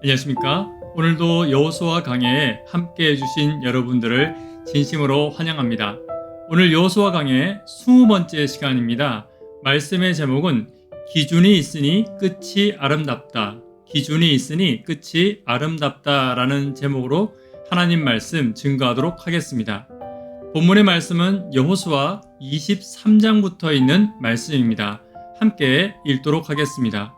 안녕하십니까? 오늘도 여호수아 강해에 함께 해주신 여러분들을 진심으로 환영합니다. 오늘 여호수아 강해 20번째 시간입니다. 말씀의 제목은 기준이 있으니 끝이 아름답다. 기준이 있으니 끝이 아름답다 라는 제목으로 하나님 말씀 증거하도록 하겠습니다. 본문의 말씀은 여호수아 23장부터 있는 말씀입니다. 함께 읽도록 하겠습니다.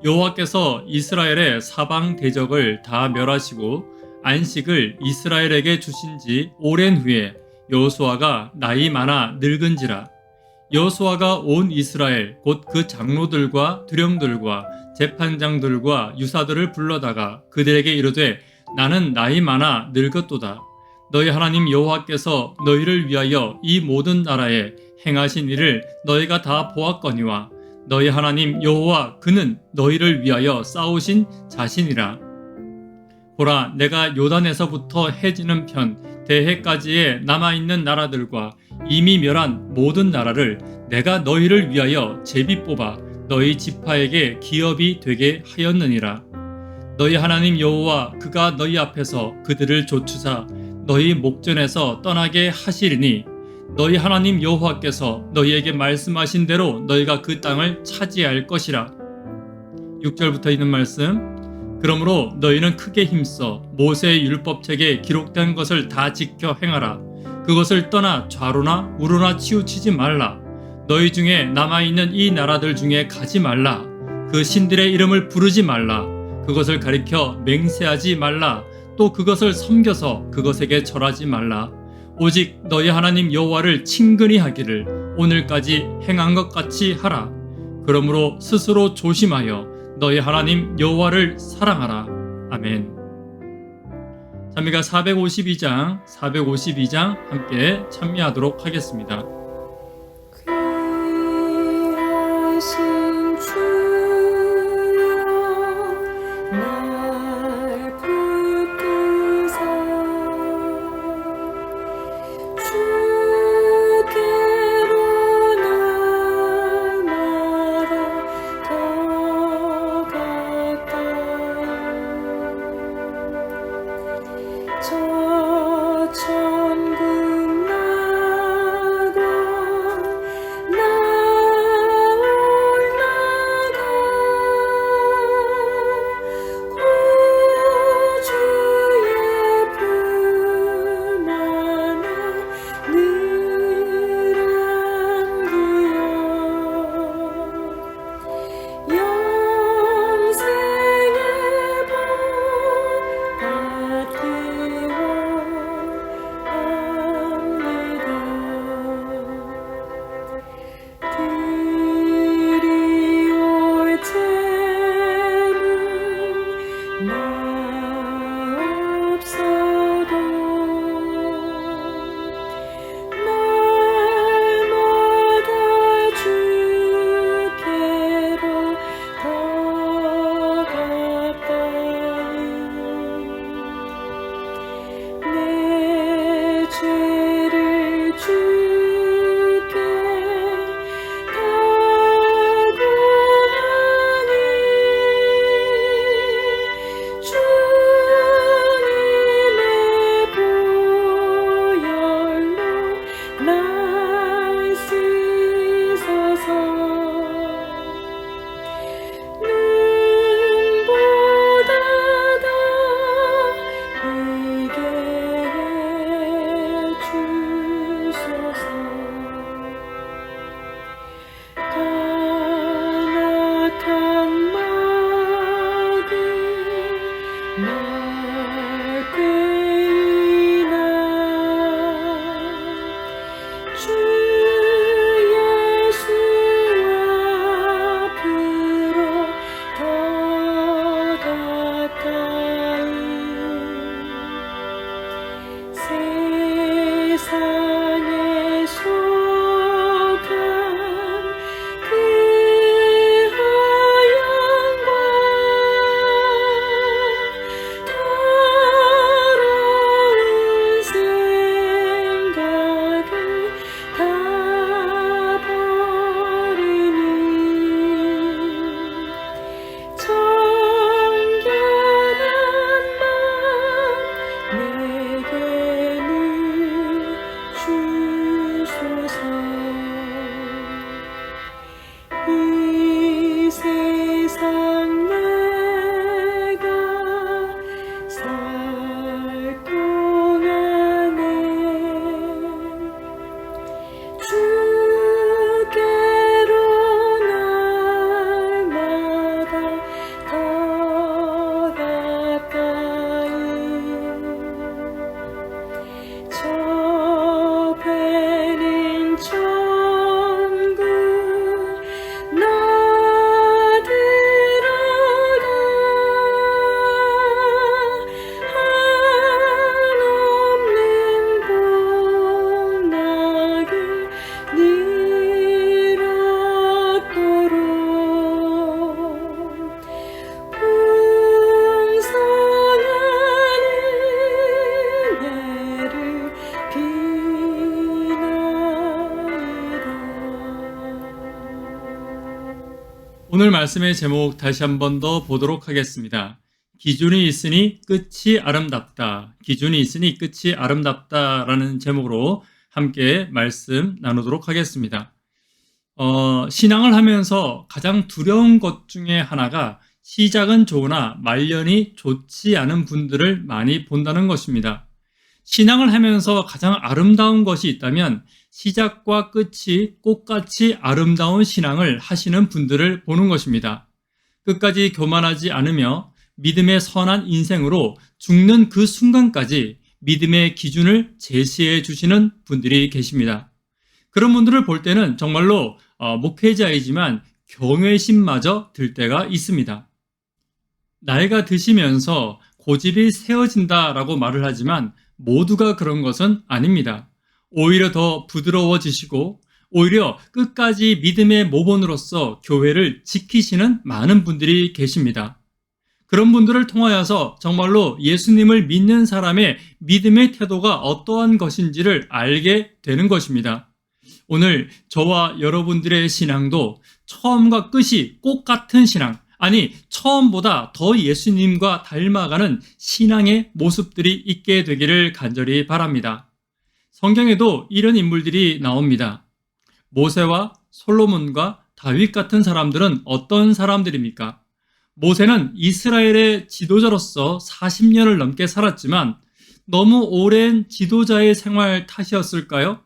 여호와께서 이스라엘의 사방 대적을 다 멸하시고 안식을 이스라엘에게 주신 지 오랜 후에 여호수아가 나이 많아 늙은지라. 여호수아가 온 이스라엘 곧 그 장로들과 두령들과 재판장들과 유사들을 불러다가 그들에게 이르되 나는 나이 많아 늙었도다. 너희 하나님 여호와께서 너희를 위하여 이 모든 나라에 행하신 일을 너희가 다 보았거니와 너희 하나님 여호와 그는 너희를 위하여 싸우신 자신이라. 보라, 내가 요단에서부터 해지는 편 대해까지의 남아있는 나라들과 이미 멸한 모든 나라를 내가 너희를 위하여 제비 뽑아 너희 지파에게 기업이 되게 하였느니라. 너희 하나님 여호와 그가 너희 앞에서 그들을 쫓으사 너희 목전에서 떠나게 하시리니 너희 하나님 여호와께서 너희에게 말씀하신 대로 너희가 그 땅을 차지할 것이라. 6절부터 있는 말씀. 그러므로 너희는 크게 힘써 모세의 율법책에 기록된 것을 다 지켜 행하라. 그것을 떠나 좌로나 우로나 치우치지 말라. 너희 중에 남아있는 이 나라들 중에 가지 말라. 그 신들의 이름을 부르지 말라. 그것을 가리켜 맹세하지 말라. 또 그것을 섬겨서 그것에게 절하지 말라. 오직 너희 하나님 여호와를 친근히 하기를 오늘까지 행한 것 같이 하라. 그러므로 스스로 조심하여 너희 하나님 여호와를 사랑하라. 아멘. 찬미가 452장 함께 찬미하도록 하겠습니다. 귀하신 주여 날 붙드사 주께로 날마다 더 가까이 저 천국 나가 나올 오늘 말씀의 제목 다시 한 번 더 보도록 하겠습니다. 기준이 있으니 끝이 아름답다. 기준이 있으니 끝이 아름답다라는 제목으로 함께 말씀 나누도록 하겠습니다. 신앙을 하면서 가장 두려운 것 중에 하나가 시작은 좋으나 말년이 좋지 않은 분들을 많이 본다는 것입니다. 신앙을 하면서 가장 아름다운 것이 있다면 시작과 끝이 꽃같이 아름다운 신앙을 하시는 분들을 보는 것입니다. 끝까지 교만하지 않으며 믿음의 선한 인생으로 죽는 그 순간까지 믿음의 기준을 제시해 주시는 분들이 계십니다. 그런 분들을 볼 때는 정말로 목회자이지만 경외심마저 들 때가 있습니다. 나이가 드시면서 고집이 세워진다라고 말을 하지만 모두가 그런 것은 아닙니다. 오히려 더 부드러워지시고 오히려 끝까지 믿음의 모본으로서 교회를 지키시는 많은 분들이 계십니다. 그런 분들을 통하여서 정말로 예수님을 믿는 사람의 믿음의 태도가 어떠한 것인지를 알게 되는 것입니다. 오늘 저와 여러분들의 신앙도 처음과 끝이 꽃같은 신앙, 아니 처음보다 더 예수님과 닮아가는 신앙의 모습들이 있게 되기를 간절히 바랍니다. 성경에도 이런 인물들이 나옵니다. 모세와 솔로몬과 다윗 같은 사람들은 어떤 사람들입니까? 모세는 이스라엘의 지도자로서 40년을 넘게 살았지만 너무 오랜 지도자의 생활 탓이었을까요?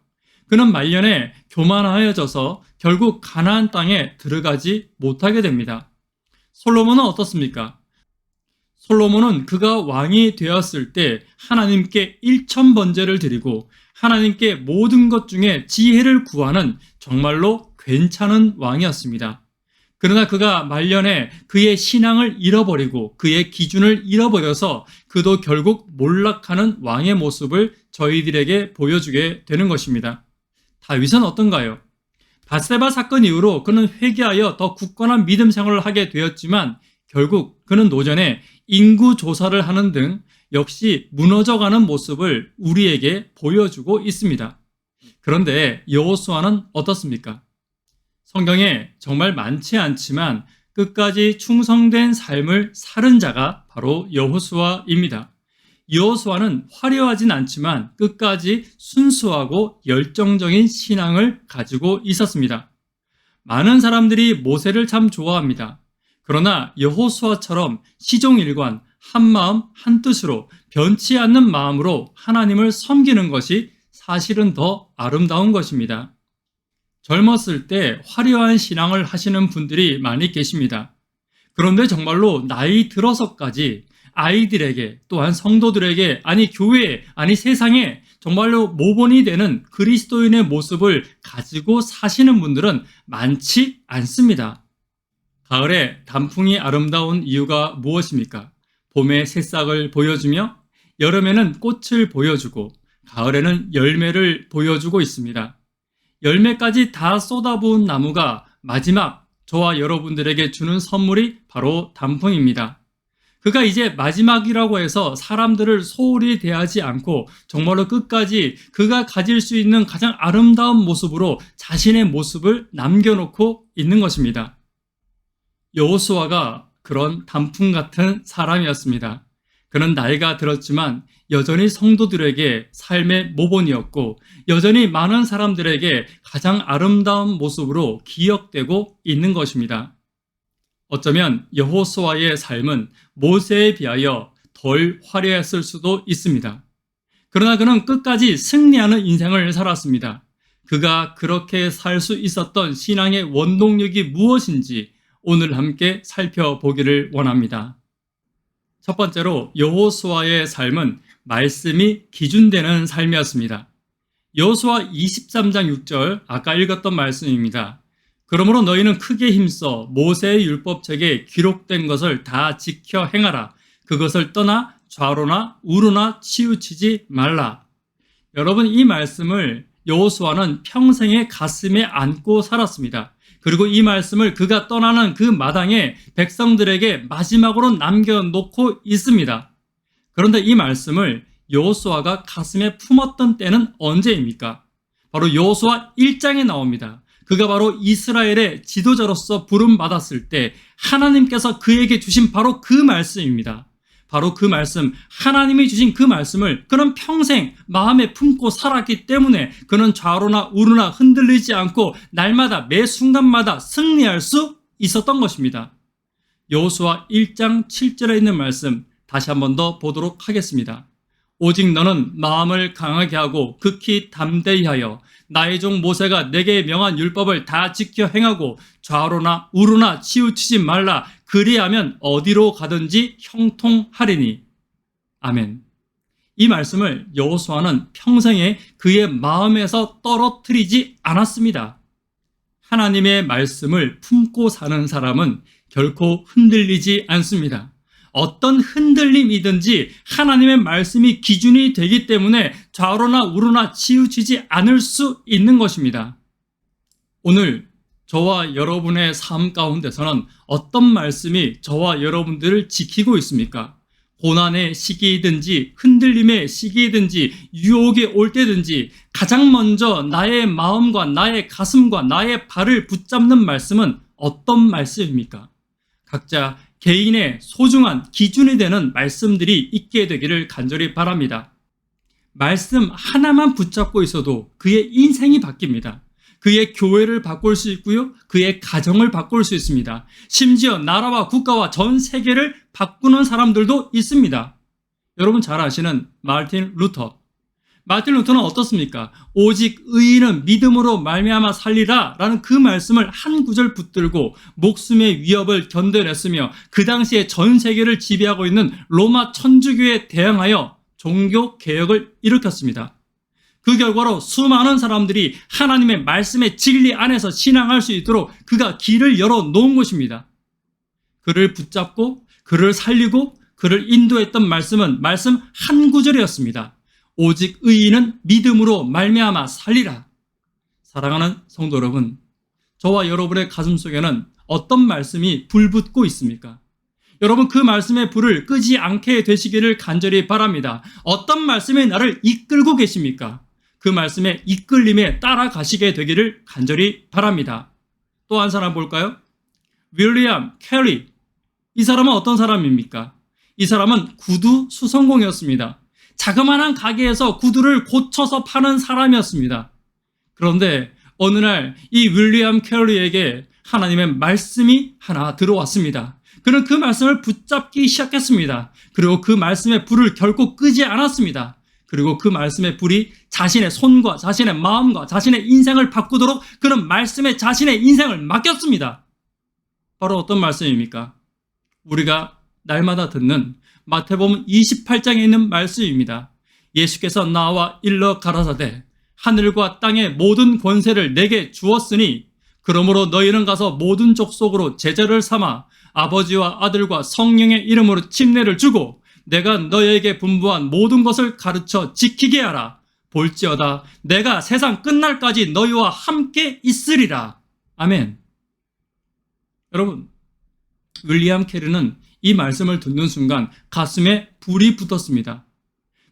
그는 말년에 교만하여져서 결국 가나안 땅에 들어가지 못하게 됩니다. 솔로몬은 어떻습니까? 솔로몬은 그가 왕이 되었을 때 하나님께 1000번제를 드리고 하나님께 모든 것 중에 지혜를 구하는 정말로 괜찮은 왕이었습니다. 그러나 그가 말년에 그의 신앙을 잃어버리고 그의 기준을 잃어버려서 그도 결국 몰락하는 왕의 모습을 저희들에게 보여주게 되는 것입니다. 다윗은 어떤가요? 밧세바 사건 이후로 그는 회개하여 더 굳건한 믿음 생활을 하게 되었지만 결국 그는 노전에 인구 조사를 하는 등 역시 무너져가는 모습을 우리에게 보여주고 있습니다. 그런데 여호수아는 어떻습니까? 성경에 정말 많지 않지만 끝까지 충성된 삶을 살은 자가 바로 여호수아입니다. 여호수아는 화려하진 않지만 끝까지 순수하고 열정적인 신앙을 가지고 있었습니다. 많은 사람들이 모세를 참 좋아합니다. 그러나 여호수아처럼 시종일관 한마음 한뜻으로 변치 않는 마음으로 하나님을 섬기는 것이 사실은 더 아름다운 것입니다. 젊었을 때 화려한 신앙을 하시는 분들이 많이 계십니다. 그런데 정말로 나이 들어서까지 아이들에게 또한 성도들에게 아니 교회에 아니 세상에 정말로 모본이 되는 그리스도인의 모습을 가지고 사시는 분들은 많지 않습니다. 가을에 단풍이 아름다운 이유가 무엇입니까? 봄에 새싹을 보여주며 여름에는 꽃을 보여주고 가을에는 열매를 보여주고 있습니다. 열매까지 다 쏟아부은 나무가 마지막 저와 여러분들에게 주는 선물이 바로 단풍입니다. 그가 이제 마지막이라고 해서 사람들을 소홀히 대하지 않고 정말로 끝까지 그가 가질 수 있는 가장 아름다운 모습으로 자신의 모습을 남겨놓고 있는 것입니다. 여호수아가 그런 단풍 같은 사람이었습니다. 그는 나이가 들었지만 여전히 성도들에게 삶의 모본이었고 여전히 많은 사람들에게 가장 아름다운 모습으로 기억되고 있는 것입니다. 어쩌면 여호수아의 삶은 모세에 비하여 덜 화려했을 수도 있습니다. 그러나 그는 끝까지 승리하는 인생을 살았습니다. 그가 그렇게 살 수 있었던 신앙의 원동력이 무엇인지 오늘 함께 살펴보기를 원합니다. 첫 번째로 여호수아의 삶은 말씀이 기준되는 삶이었습니다. 여호수아 23장 6절 아까 읽었던 말씀입니다. 그러므로 너희는 크게 힘써 모세의 율법책에 기록된 것을 다 지켜 행하라. 그것을 떠나 좌로나 우로나 치우치지 말라. 여러분, 이 말씀을 여호수아는 평생에 가슴에 안고 살았습니다. 그리고 이 말씀을 그가 떠나는 그 마당에 백성들에게 마지막으로 남겨놓고 있습니다. 그런데 이 말씀을 여호수아가 가슴에 품었던 때는 언제입니까? 바로 여호수아 1장에 나옵니다. 그가 바로 이스라엘의 지도자로서 부름받았을 때 하나님께서 그에게 주신 바로 그 말씀입니다. 바로 그 말씀, 하나님이 주신 그 말씀을 그는 평생 마음에 품고 살았기 때문에 그는 좌로나 우로나 흔들리지 않고 날마다 매 순간마다 승리할 수 있었던 것입니다. 여호수아 1장 7절에 있는 말씀 다시 한 번 더 보도록 하겠습니다. 오직 너는 마음을 강하게 하고 극히 담대히 하여 나의 종 모세가 내게 명한 율법을 다 지켜 행하고 좌로나 우로나 치우치지 말라. 그리하면 어디로 가든지 형통하리니. 아멘. 이 말씀을 여호수아는 평생에 그의 마음에서 떨어뜨리지 않았습니다. 하나님의 말씀을 품고 사는 사람은 결코 흔들리지 않습니다. 어떤 흔들림이든지 하나님의 말씀이 기준이 되기 때문에 좌로나 우로나 치우치지 않을 수 있는 것입니다. 오늘 저와 여러분의 삶 가운데서는 어떤 말씀이 저와 여러분들을 지키고 있습니까? 고난의 시기이든지 흔들림의 시기이든지 유혹이 올 때든지 가장 먼저 나의 마음과 나의 가슴과 나의 발을 붙잡는 말씀은 어떤 말씀입니까? 각자 개인의 소중한 기준이 되는 말씀들이 있게 되기를 간절히 바랍니다. 말씀 하나만 붙잡고 있어도 그의 인생이 바뀝니다. 그의 교회를 바꿀 수 있고요. 그의 가정을 바꿀 수 있습니다. 심지어 나라와 국가와 전 세계를 바꾸는 사람들도 있습니다. 여러분 잘 아시는 마르틴 루터. 마르틴 루터는 어떻습니까? 오직 의인은 믿음으로 말미암아 살리라 라는 그 말씀을 한 구절 붙들고 목숨의 위협을 견뎌냈으며 그 당시에 전 세계를 지배하고 있는 로마 천주교에 대항하여 종교 개혁을 일으켰습니다. 그 결과로 수많은 사람들이 하나님의 말씀의 진리 안에서 신앙할 수 있도록 그가 길을 열어놓은 것입니다. 그를 붙잡고 그를 살리고 그를 인도했던 말씀은 말씀 한 구절이었습니다. 오직 의인은 믿음으로 말미암아 살리라. 사랑하는 성도 여러분, 저와 여러분의 가슴 속에는 어떤 말씀이 불붙고 있습니까? 여러분 그 말씀의 불을 끄지 않게 되시기를 간절히 바랍니다. 어떤 말씀이 나를 이끌고 계십니까? 그 말씀의 이끌림에 따라가시게 되기를 간절히 바랍니다. 또 한 사람 볼까요? 윌리엄 캐리. 이 사람은 어떤 사람입니까? 이 사람은 구두 수성공이었습니다. 자그마한 가게에서 구두를 고쳐서 파는 사람이었습니다. 그런데 어느 날 이 윌리엄 캐리에게 하나님의 말씀이 하나 들어왔습니다. 그는 그 말씀을 붙잡기 시작했습니다. 그리고 그 말씀의 불을 결코 끄지 않았습니다. 그리고 그 말씀의 불이 자신의 손과 자신의 마음과 자신의 인생을 바꾸도록 그는 말씀에 자신의 인생을 맡겼습니다. 바로 어떤 말씀입니까? 우리가 날마다 듣는 마태복음 28장에 있는 말씀입니다. 예수께서 나와 일러 가라사대 하늘과 땅의 모든 권세를 내게 주었으니 그러므로 너희는 가서 모든 족속으로 제자를 삼아 아버지와 아들과 성령의 이름으로 침례를 주고 내가 너희에게 분부한 모든 것을 가르쳐 지키게 하라. 볼지어다 내가 세상 끝날까지 너희와 함께 있으리라. 아멘. 여러분, 윌리엄 캐리는 이 말씀을 듣는 순간 가슴에 불이 붙었습니다.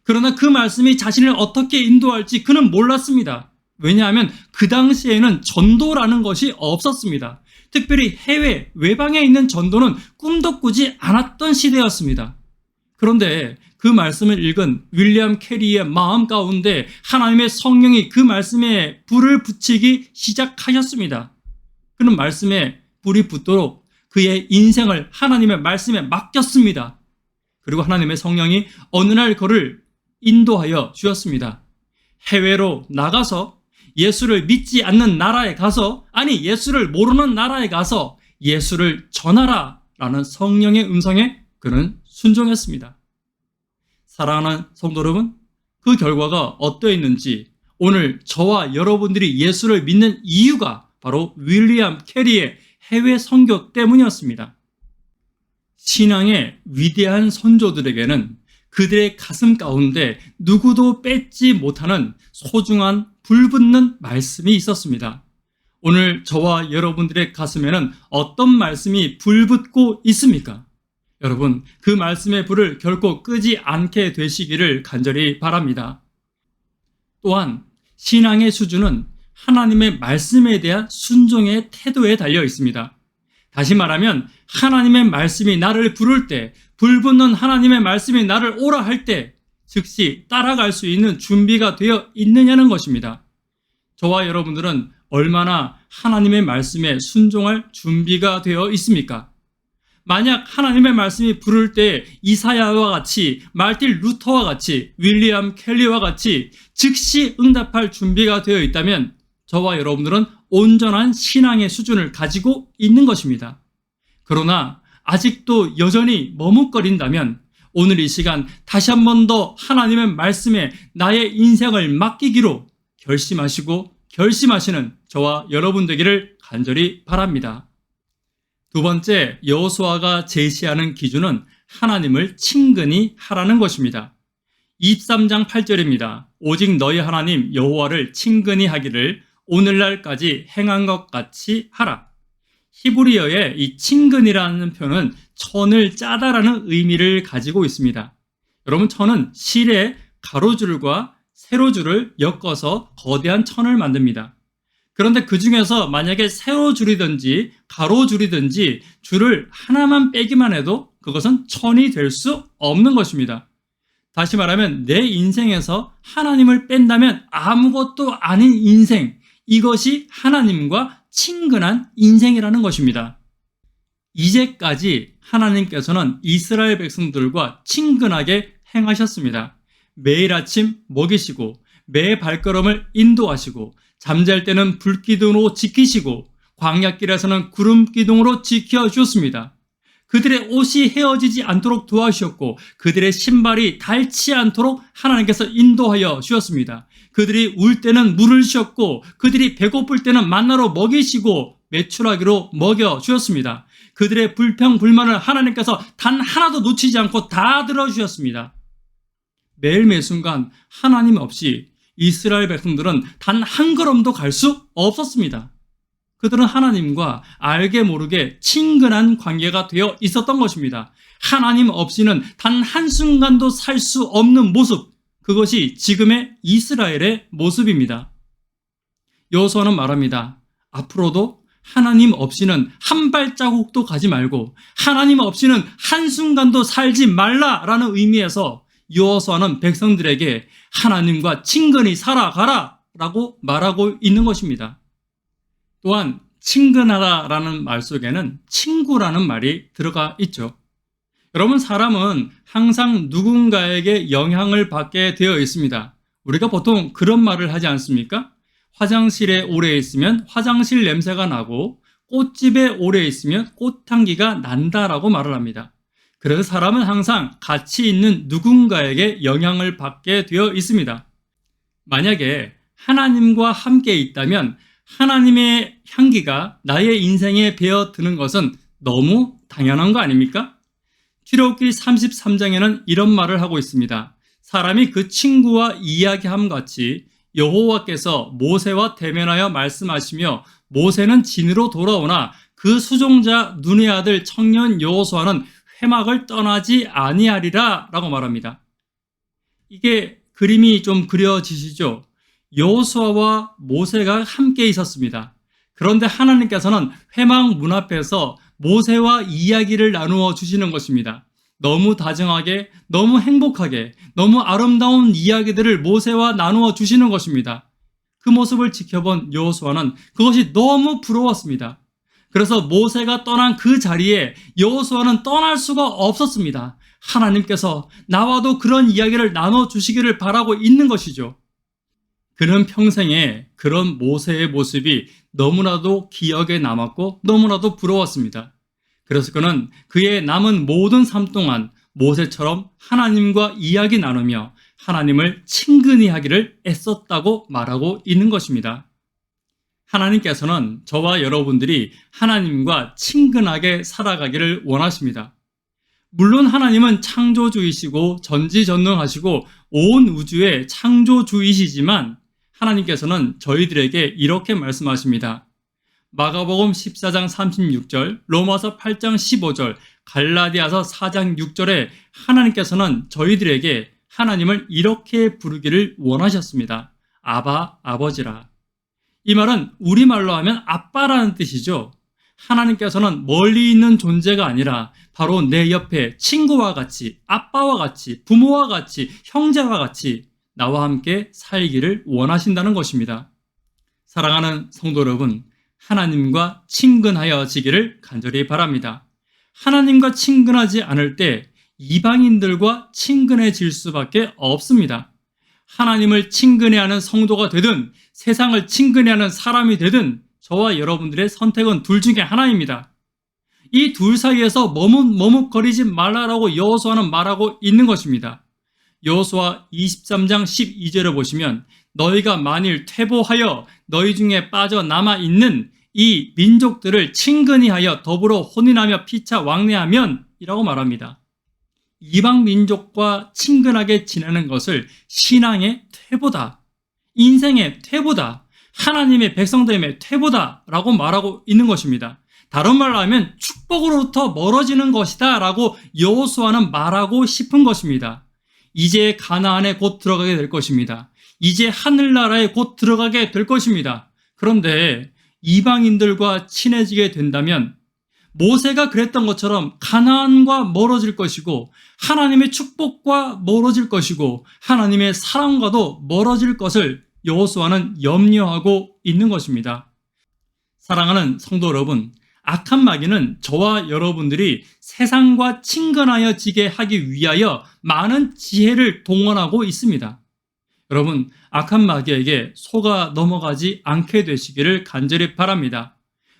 그러나 그 말씀이 자신을 어떻게 인도할지 그는 몰랐습니다. 왜냐하면 그 당시에는 전도라는 것이 없었습니다. 특별히 해외, 외방에 있는 전도는 꿈도 꾸지 않았던 시대였습니다. 그런데 그 말씀을 읽은 윌리엄 캐리의 마음 가운데 하나님의 성령이 그 말씀에 불을 붙이기 시작하셨습니다. 그는 말씀에 불이 붙도록 그의 인생을 하나님의 말씀에 맡겼습니다. 그리고 하나님의 성령이 어느 날 그를 인도하여 주었습니다. 해외로 나가서 예수를 믿지 않는 나라에 가서, 아니 예수를 모르는 나라에 가서 예수를 전하라 라는 성령의 음성에 그는 순종했습니다. 사랑하는 성도 여러분, 그 결과가 어떠했는지 오늘 저와 여러분들이 예수를 믿는 이유가 바로 윌리엄 캐리의 해외 선교 때문이었습니다. 신앙의 위대한 선조들에게는 그들의 가슴 가운데 누구도 뺏지 못하는 소중한 불붙는 말씀이 있었습니다. 오늘 저와 여러분들의 가슴에는 어떤 말씀이 불붙고 있습니까? 여러분, 그 말씀의 불을 결코 끄지 않게 되시기를 간절히 바랍니다. 또한 신앙의 수준은 하나님의 말씀에 대한 순종의 태도에 달려 있습니다. 다시 말하면 하나님의 말씀이 나를 부를 때, 불붙는 하나님의 말씀이 나를 오라 할 때 즉시 따라갈 수 있는 준비가 되어 있느냐는 것입니다. 저와 여러분들은 얼마나 하나님의 말씀에 순종할 준비가 되어 있습니까? 만약 하나님의 말씀이 부를 때 이사야와 같이, 말틴 루터와 같이, 윌리엄 켈리와 같이 즉시 응답할 준비가 되어 있다면 저와 여러분들은 온전한 신앙의 수준을 가지고 있는 것입니다. 그러나 아직도 여전히 머뭇거린다면 오늘 이 시간 다시 한 번 더 하나님의 말씀에 나의 인생을 맡기기로 결심하시는 저와 여러분 되기를 간절히 바랍니다. 두 번째, 여호수아가 제시하는 기준은 하나님을 친근히 하라는 것입니다. 23장 8절입니다. 오직 너희 하나님 여호와를 친근히 하기를 오늘날까지 행한 것 같이 하라. 히브리어의 이 친근이라는 표현은 천을 짜다라는 의미를 가지고 있습니다. 여러분, 천은 실에 가로줄과 세로줄을 엮어서 거대한 천을 만듭니다. 그런데 그 중에서 만약에 세로줄이든지 가로줄이든지 줄을 하나만 빼기만 해도 그것은 천이 될 수 없는 것입니다. 다시 말하면 내 인생에서 하나님을 뺀다면 아무것도 아닌 인생, 이것이 하나님과 친근한 인생이라는 것입니다. 이제까지 하나님께서는 이스라엘 백성들과 친근하게 행하셨습니다. 매일 아침 먹이시고 매 발걸음을 인도하시고 잠잘 때는 불기둥으로 지키시고 광야길에서는 구름기둥으로 지켜주셨습니다. 그들의 옷이 헤어지지 않도록 도와주셨고 그들의 신발이 닳지 않도록 하나님께서 인도하여 주셨습니다. 그들이 울 때는 물을 주셨고 그들이 배고플 때는 만나로 먹이시고 메추라기로 먹여주셨습니다. 그들의 불평불만을 하나님께서 단 하나도 놓치지 않고 다 들어주셨습니다. 매일 매순간 하나님 없이 이스라엘 백성들은 단 한 걸음도 갈 수 없었습니다. 그들은 하나님과 알게 모르게 친근한 관계가 되어 있었던 것입니다. 하나님 없이는 단 한순간도 살 수 없는 모습, 그것이 지금의 이스라엘의 모습입니다. 여호수아는 말합니다. 앞으로도 하나님 없이는 한 발자국도 가지 말고 하나님 없이는 한순간도 살지 말라라는 의미에서 여호수아는 백성들에게 하나님과 친근히 살아가라 라고 말하고 있는 것입니다. 또한 친근하다라는 말 속에는 친구라는 말이 들어가 있죠. 여러분, 사람은 항상 누군가에게 영향을 받게 되어 있습니다. 우리가 보통 그런 말을 하지 않습니까? 화장실에 오래 있으면 화장실 냄새가 나고 꽃집에 오래 있으면 꽃향기가 난다라고 말을 합니다. 그래서 사람은 항상 가치 있는 누군가에게 영향을 받게 되어 있습니다. 만약에 하나님과 함께 있다면 하나님의 향기가 나의 인생에 배어드는 것은 너무 당연한 거 아닙니까? 출애굽기 33장에는 이런 말을 하고 있습니다. 사람이 그 친구와 이야기함 같이 여호와께서 모세와 대면하여 말씀하시며 모세는 진으로 돌아오나 그 수종자 눈의 아들 청년 여호수아는 회막을 떠나지 아니하리라 라고 말합니다. 이게 그림이 좀 그려지시죠? 여호수아와 모세가 함께 있었습니다. 그런데 하나님께서는 회막 문 앞에서 모세와 이야기를 나누어 주시는 것입니다. 너무 다정하게, 너무 행복하게, 너무 아름다운 이야기들을 모세와 나누어 주시는 것입니다. 그 모습을 지켜본 여호수아는 그것이 너무 부러웠습니다. 그래서 모세가 떠난 그 자리에 여호수아는 떠날 수가 없었습니다. 하나님께서 나와도 그런 이야기를 나눠 주시기를 바라고 있는 것이죠. 그는 평생에 그런 모세의 모습이 너무나도 기억에 남았고 너무나도 부러웠습니다. 그래서 그는 그의 남은 모든 삶 동안 모세처럼 하나님과 이야기 나누며 하나님을 친근히 하기를 애썼다고 말하고 있는 것입니다. 하나님께서는 저와 여러분들이 하나님과 친근하게 살아가기를 원하십니다. 물론 하나님은 창조주이시고 전지전능하시고 온 우주의 창조주이시지만 하나님께서는 저희들에게 이렇게 말씀하십니다. 마가복음 14장 36절, 로마서 8장 15절, 갈라디아서 4장 6절에 하나님께서는 저희들에게 하나님을 이렇게 부르기를 원하셨습니다. 아바, 아버지라. 이 말은 우리말로 하면 아빠라는 뜻이죠. 하나님께서는 멀리 있는 존재가 아니라 바로 내 옆에 친구와 같이, 아빠와 같이, 부모와 같이, 형제와 같이 나와 함께 살기를 원하신다는 것입니다. 사랑하는 성도 여러분, 하나님과 친근하여지기를 간절히 바랍니다. 하나님과 친근하지 않을 때 이방인들과 친근해질 수밖에 없습니다. 하나님을 친근해하는 성도가 되든 세상을 친근해하는 사람이 되든 저와 여러분들의 선택은 둘 중에 하나입니다. 이 둘 사이에서 머뭇거리지 말라라고 여호수아는 말하고 있는 것입니다. 여호수아 23장 12절을 보시면 너희가 만일 퇴보하여 너희 중에 빠져남아 있는 이 민족들을 친근히 하여 더불어 혼인하며 피차 왕래하면 이라고 말합니다. 이방 민족과 친근하게 지내는 것을 신앙의 퇴보다, 인생의 퇴보다, 하나님의 백성됨의 퇴보다 라고 말하고 있는 것입니다. 다른 말로 하면 축복으로부터 멀어지는 것이다 라고 여호수아는 말하고 싶은 것입니다. 이제 가나안에 곧 들어가게 될 것입니다. 이제 하늘나라에 곧 들어가게 될 것입니다. 그런데 이방인들과 친해지게 된다면 모세가 그랬던 것처럼 가나안과 멀어질 것이고 하나님의 축복과 멀어질 것이고 하나님의 사랑과도 멀어질 것을 여호수아는 염려하고 있는 것입니다. 사랑하는 성도 여러분, 악한 마귀는 저와 여러분들이 세상과 친근하여지게 하기 위하여 많은 지혜를 동원하고 있습니다. 여러분, 악한 마귀에게 속아 넘어가지 않게 되시기를 간절히 바랍니다.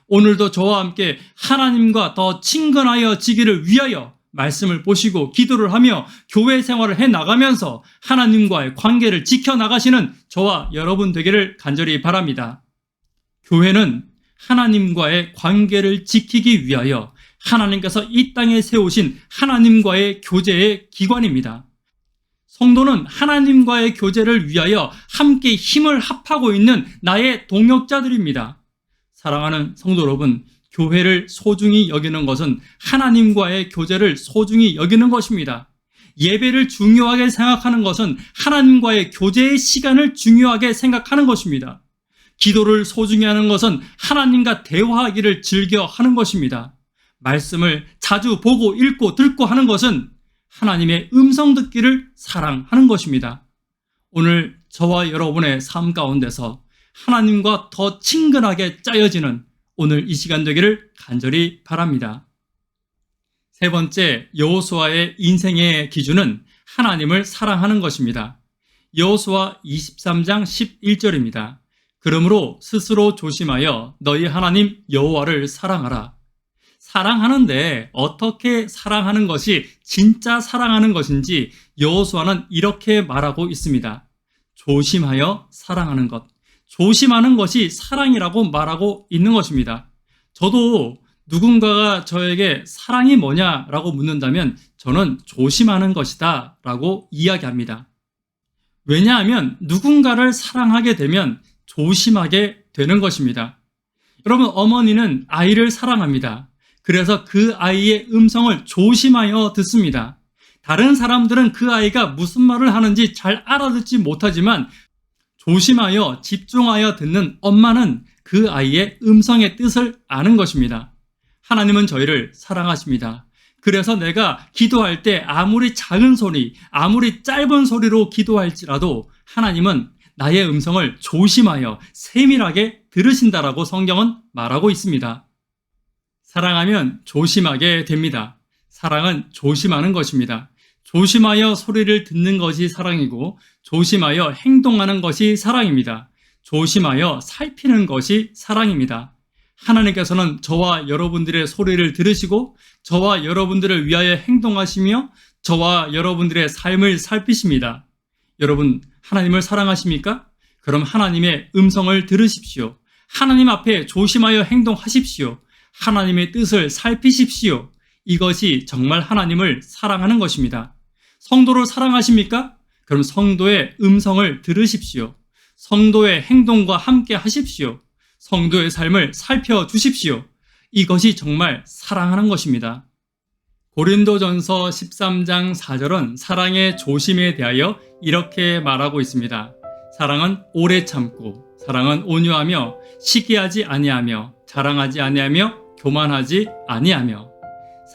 오늘도 저와 함께 하나님과 더 친근하여지기를 위하여 말씀을 보시고 기도를 하며 교회 생활을 해나가면서 하나님과의 관계를 지켜나가시는 저와 여러분 되기를 간절히 바랍니다. 교회는 하나님과의 관계를 지키기 위하여 하나님께서 이 땅에 세우신 하나님과의 교제의 기관입니다. 성도는 하나님과의 교제를 위하여 함께 힘을 합하고 있는 나의 동역자들입니다. 사랑하는 성도 여러분, 교회를 소중히 여기는 것은 하나님과의 교제를 소중히 여기는 것입니다. 예배를 중요하게 생각하는 것은 하나님과의 교제의 시간을 중요하게 생각하는 것입니다. 기도를 소중히 하는 것은 하나님과 대화하기를 즐겨 하는 것입니다. 말씀을 자주 보고 읽고 듣고 하는 것은 하나님의 음성 듣기를 사랑하는 것입니다. 오늘 저와 여러분의 삶 가운데서 하나님과 더 친근하게 짜여지는 오늘 이 시간 되기를 간절히 바랍니다. 세 번째, 여호수아의 인생의 기준은 하나님을 사랑하는 것입니다. 여호수아 23장 11절입니다. 그러므로 스스로 조심하여 너희 하나님 여호와를 사랑하라. 사랑하는데 어떻게 사랑하는 것이 진짜 사랑하는 것인지 여호수아는 이렇게 말하고 있습니다. 조심하여 사랑하는 것. 조심하는 것이 사랑이라고 말하고 있는 것입니다. 저도 누군가가 저에게 사랑이 뭐냐라고 묻는다면 저는 조심하는 것이다 라고 이야기합니다. 왜냐하면 누군가를 사랑하게 되면 조심하게 되는 것입니다. 여러분, 어머니는 아이를 사랑합니다. 그래서 그 아이의 음성을 조심하여 듣습니다. 다른 사람들은 그 아이가 무슨 말을 하는지 잘 알아듣지 못하지만 조심하여 집중하여 듣는 엄마는 그 아이의 음성의 뜻을 아는 것입니다. 하나님은 저희를 사랑하십니다. 그래서 내가 기도할 때 아무리 작은 소리, 아무리 짧은 소리로 기도할지라도 하나님은 나의 음성을 조심하여 세밀하게 들으신다라고 성경은 말하고 있습니다. 사랑하면 조심하게 됩니다. 사랑은 조심하는 것입니다. 조심하여 소리를 듣는 것이 사랑이고 조심하여 행동하는 것이 사랑입니다. 조심하여 살피는 것이 사랑입니다. 하나님께서는 저와 여러분들의 소리를 들으시고 저와 여러분들을 위하여 행동하시며 저와 여러분들의 삶을 살피십니다. 여러분, 하나님을 사랑하십니까? 그럼 하나님의 음성을 들으십시오. 하나님 앞에 조심하여 행동하십시오. 하나님의 뜻을 살피십시오. 이것이 정말 하나님을 사랑하는 것입니다. 성도를 사랑하십니까? 그럼 성도의 음성을 들으십시오. 성도의 행동과 함께 하십시오. 성도의 삶을 살펴주십시오. 이것이 정말 사랑하는 것입니다. 고린도전서 13장 4절은 사랑의 조심에 대하여 이렇게 말하고 있습니다. 사랑은 오래 참고, 사랑은 온유하며 시기하지 아니하며 자랑하지 아니하며 교만하지 아니하며.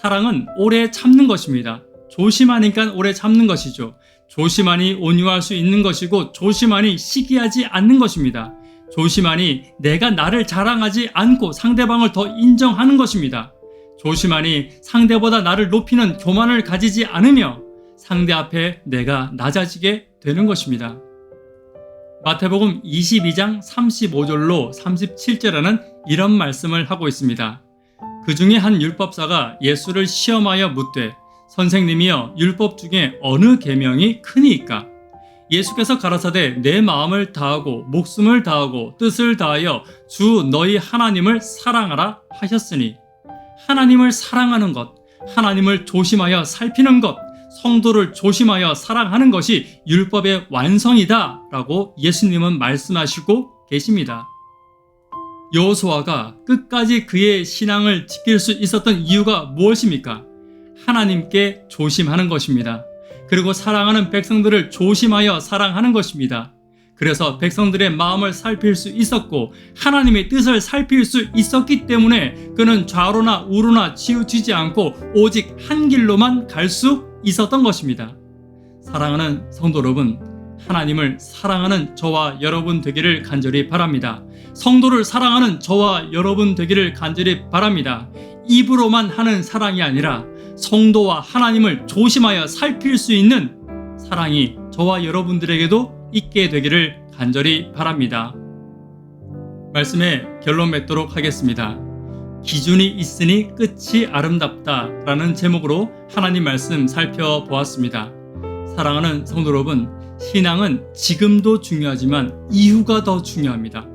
사랑은 오래 참는 것입니다. 조심하니까 오래 참는 것이죠. 조심하니 온유할 수 있는 것이고, 조심하니 시기하지 않는 것입니다. 조심하니 내가 나를 자랑하지 않고 상대방을 더 인정하는 것입니다. 조심하니 상대보다 나를 높이는 교만을 가지지 않으며 상대 앞에 내가 낮아지게 되는 것입니다. 마태복음 22장 35절로 37절에는 이런 말씀을 하고 있습니다. 그 중에 한 율법사가 예수를 시험하여 묻되 선생님이여 율법 중에 어느 계명이 크니이까? 예수께서 가라사대 내 마음을 다하고 목숨을 다하고 뜻을 다하여 주 너희 하나님을 사랑하라 하셨으니, 하나님을 사랑하는 것, 하나님을 조심하여 살피는 것, 성도를 조심하여 사랑하는 것이 율법의 완성이다 라고 예수님은 말씀하시고 계십니다. 여호수아가 끝까지 그의 신앙을 지킬 수 있었던 이유가 무엇입니까? 하나님께 조심하는 것입니다. 그리고 사랑하는 백성들을 조심하여 사랑하는 것입니다. 그래서 백성들의 마음을 살필 수 있었고 하나님의 뜻을 살필 수 있었기 때문에 그는 좌로나 우로나 치우치지 않고 오직 한 길로만 갈 수 있었던 것입니다. 사랑하는 성도 여러분, 하나님을 사랑하는 저와 여러분 되기를 간절히 바랍니다. 성도를 사랑하는 저와 여러분 되기를 간절히 바랍니다. 입으로만 하는 사랑이 아니라 성도와 하나님을 조심하여 살필 수 있는 사랑이 저와 여러분들에게도 있게 되기를 간절히 바랍니다. 말씀의 결론 맺도록 하겠습니다. 기준이 있으니 끝이 아름답다 라는 제목으로 하나님 말씀 살펴보았습니다. 사랑하는 성도 여러분, 신앙은 지금도 중요하지만 이후가 더 중요합니다.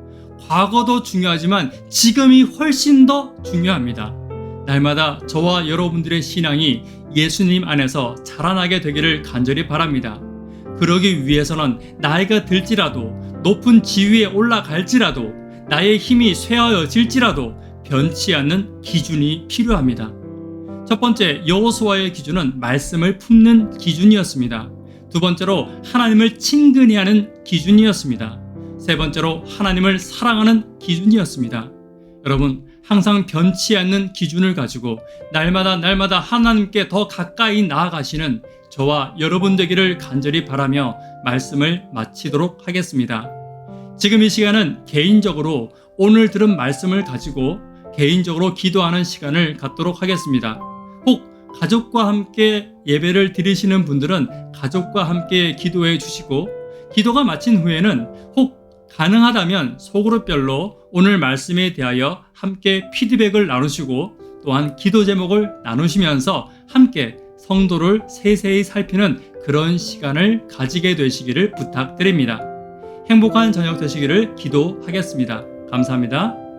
과거도 중요하지만 지금이 훨씬 더 중요합니다. 날마다 저와 여러분들의 신앙이 예수님 안에서 자라나게 되기를 간절히 바랍니다. 그러기 위해서는 나이가 들지라도, 높은 지위에 올라갈지라도, 나의 힘이 쇠하여질지라도 변치 않는 기준이 필요합니다. 첫 번째, 여호수아의 기준은 말씀을 품는 기준이었습니다. 두 번째로 하나님을 친근히 하는 기준이었습니다. 세 번째로 하나님을 사랑하는 기준이었습니다. 여러분, 항상 변치 않는 기준을 가지고 날마다 하나님께 더 가까이 나아가시는 저와 여러분 되기를 간절히 바라며 말씀을 마치도록 하겠습니다. 지금 이 시간은 개인적으로 오늘 들은 말씀을 가지고 개인적으로 기도하는 시간을 갖도록 하겠습니다. 혹 가족과 함께 예배를 드리시는 분들은 가족과 함께 기도해 주시고, 기도가 마친 후에는 혹 가능하다면 소그룹별로 오늘 말씀에 대하여 함께 피드백을 나누시고 또한 기도 제목을 나누시면서 함께 성도를 세세히 살피는 그런 시간을 가지게 되시기를 부탁드립니다. 행복한 저녁 되시기를 기도하겠습니다. 감사합니다.